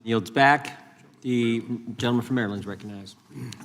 Yields back. The gentleman from Maryland is recognized.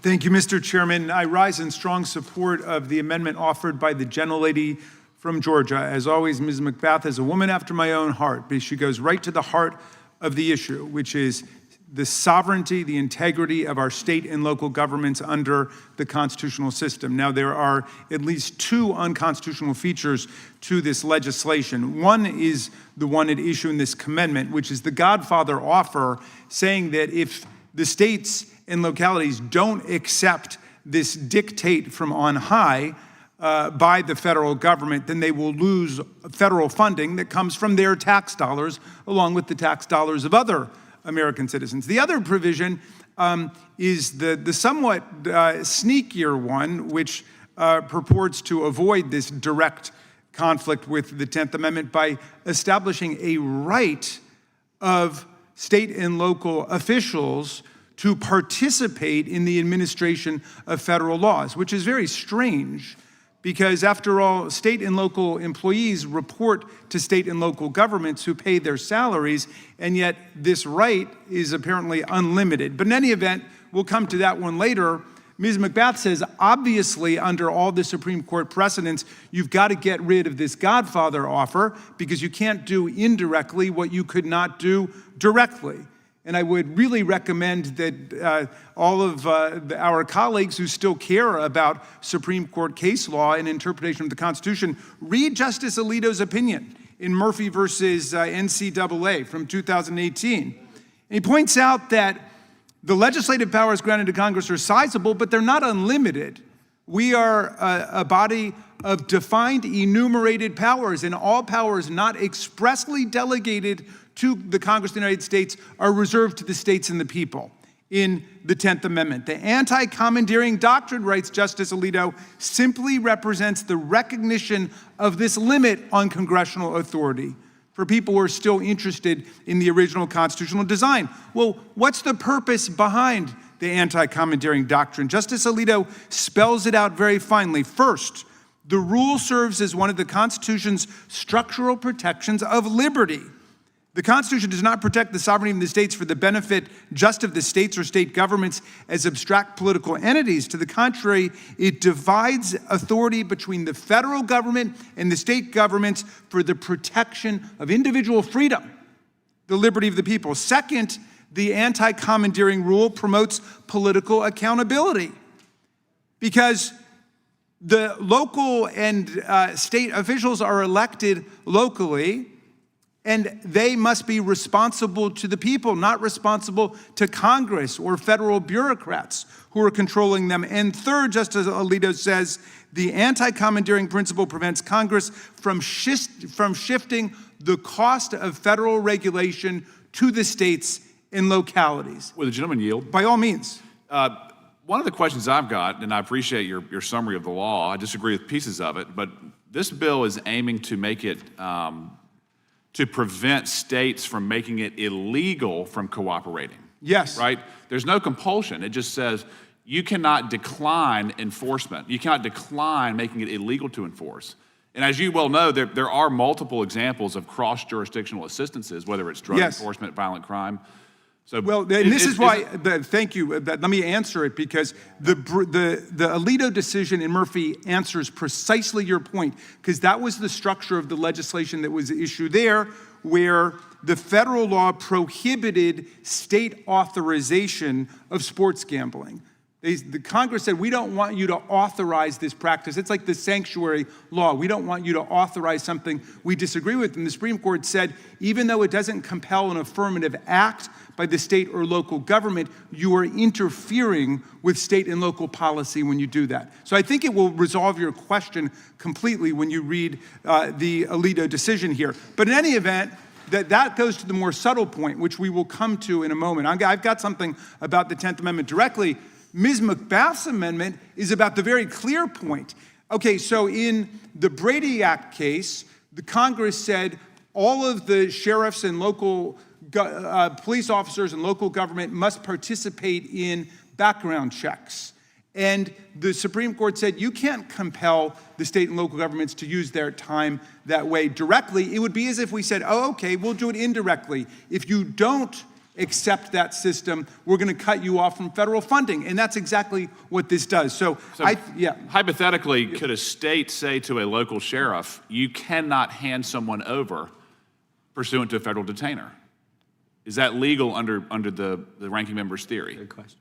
Thank you, Mr. Chairman. I rise in strong support of the amendment offered by the gentlelady from Georgia. As always, Ms. McBath is a woman after my own heart, because she goes right to the heart of the issue, which is the sovereignty, the integrity of our state and local governments under the constitutional system. Now, there are at least two unconstitutional features to this legislation. One is the one at issue in this amendment, which is the Godfather offer, saying that if the states and localities don't accept this dictate from on high by the federal government, then they will lose federal funding that comes from their tax dollars, along with the tax dollars of other American citizens. The other provision is the somewhat sneakier one, which purports to avoid this direct conflict with the 10th Amendment by establishing a right of state and local officials to participate in the administration of federal laws, which is very strange. Because after all, state and local employees report to state and local governments who pay their salaries, and yet this right is apparently unlimited. But in any event, we'll come to that one later. Ms. McBath says, obviously, under all the Supreme Court precedents, you've got to get rid of this Godfather offer because you can't do indirectly what you could not do directly. And I would really recommend that all of our colleagues who still care about Supreme Court case law and interpretation of the Constitution read Justice Alito's opinion in Murphy versus NCAA from 2018. And he points out that the legislative powers granted to Congress are sizable, but they're not unlimited. We are a body of defined enumerated powers, and all powers not expressly delegated to the Congress of the United States are reserved to the states and the people in the 10th Amendment. The anti-commandeering doctrine, writes Justice Alito, simply represents the recognition of this limit on congressional authority for people who are still interested in the original constitutional design. Well, what's the purpose behind the anti-commandeering doctrine? Justice Alito spells it out very finely. First, the rule serves as one of the Constitution's structural protections of liberty. The Constitution does not protect the sovereignty of the states for the benefit just of the states or state governments as abstract political entities. To the contrary, it divides authority between the federal government and the state governments for the protection of individual freedom, the liberty of the people. Second, the anti-commandeering rule promotes political accountability because the local and state officials are elected locally, and they must be responsible to the people, not responsible to Congress or federal bureaucrats who are controlling them. And third, Justice Alito says, the anti-commandeering principle prevents Congress from shifting the cost of federal regulation to the states and localities. Will the gentleman yield? By all means. One of the questions I've got, and I appreciate your summary of the law, I disagree with pieces of it, but this bill is aiming to make it to prevent states from making it illegal from cooperating. Yes. Right? There's no compulsion. It just says you cannot decline enforcement. You cannot decline making it illegal to enforce. And as you well know, there are multiple examples of cross-jurisdictional assistances, whether it's drug enforcement, violent crime. So well, and this is why, thank you, let me answer it, because the Alito decision in Murphy answers precisely your point, because that was the structure of the legislation that was issued there, where the federal law prohibited state authorization of sports gambling. The Congress said, we don't want you to authorize this practice. It's like the sanctuary law. We don't want you to authorize something we disagree with. And the Supreme Court said, even though it doesn't compel an affirmative act by the state or local government, you are interfering with state and local policy when you do that. So I think it will resolve your question completely when you read the Alito decision here. But in any event, that goes to the more subtle point, which we will come to in a moment. I've got something about the 10th Amendment directly. Ms. McBath's amendment is about the very clear point. Okay, so in the Brady Act case, the Congress said all of the sheriffs and local police officers and local government must participate in background checks. And the Supreme Court said you can't compel the state and local governments to use their time that way directly. It would be as if we said, oh, okay, we'll do it indirectly. If you don't accept that system, we're going to cut you off from federal funding. And that's exactly what this does. So hypothetically, could a state say to a local sheriff, you cannot hand someone over pursuant to a federal detainer? Is that legal under the ranking member's theory? Good question.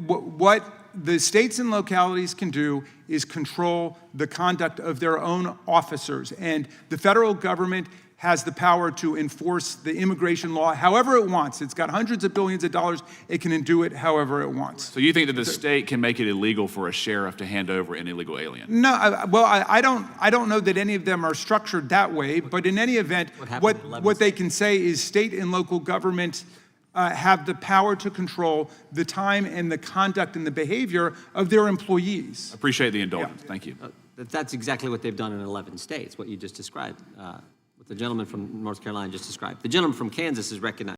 What the states and localities can do is control the conduct of their own officers. And the federal government has the power to enforce the immigration law however it wants. It's got hundreds of billions of dollars. It can do it however it wants. So you think that the state can make it illegal for a sheriff to hand over an illegal alien? No, I don't know that any of them are structured that way. But in any event, what they can say is state and local government have the power to control the time and the conduct and the behavior of their employees. Appreciate the indulgence. Thank you. That's exactly what they've done in 11 states, what you just described, what the gentleman from North Carolina just described. The gentleman from Kansas is recognized.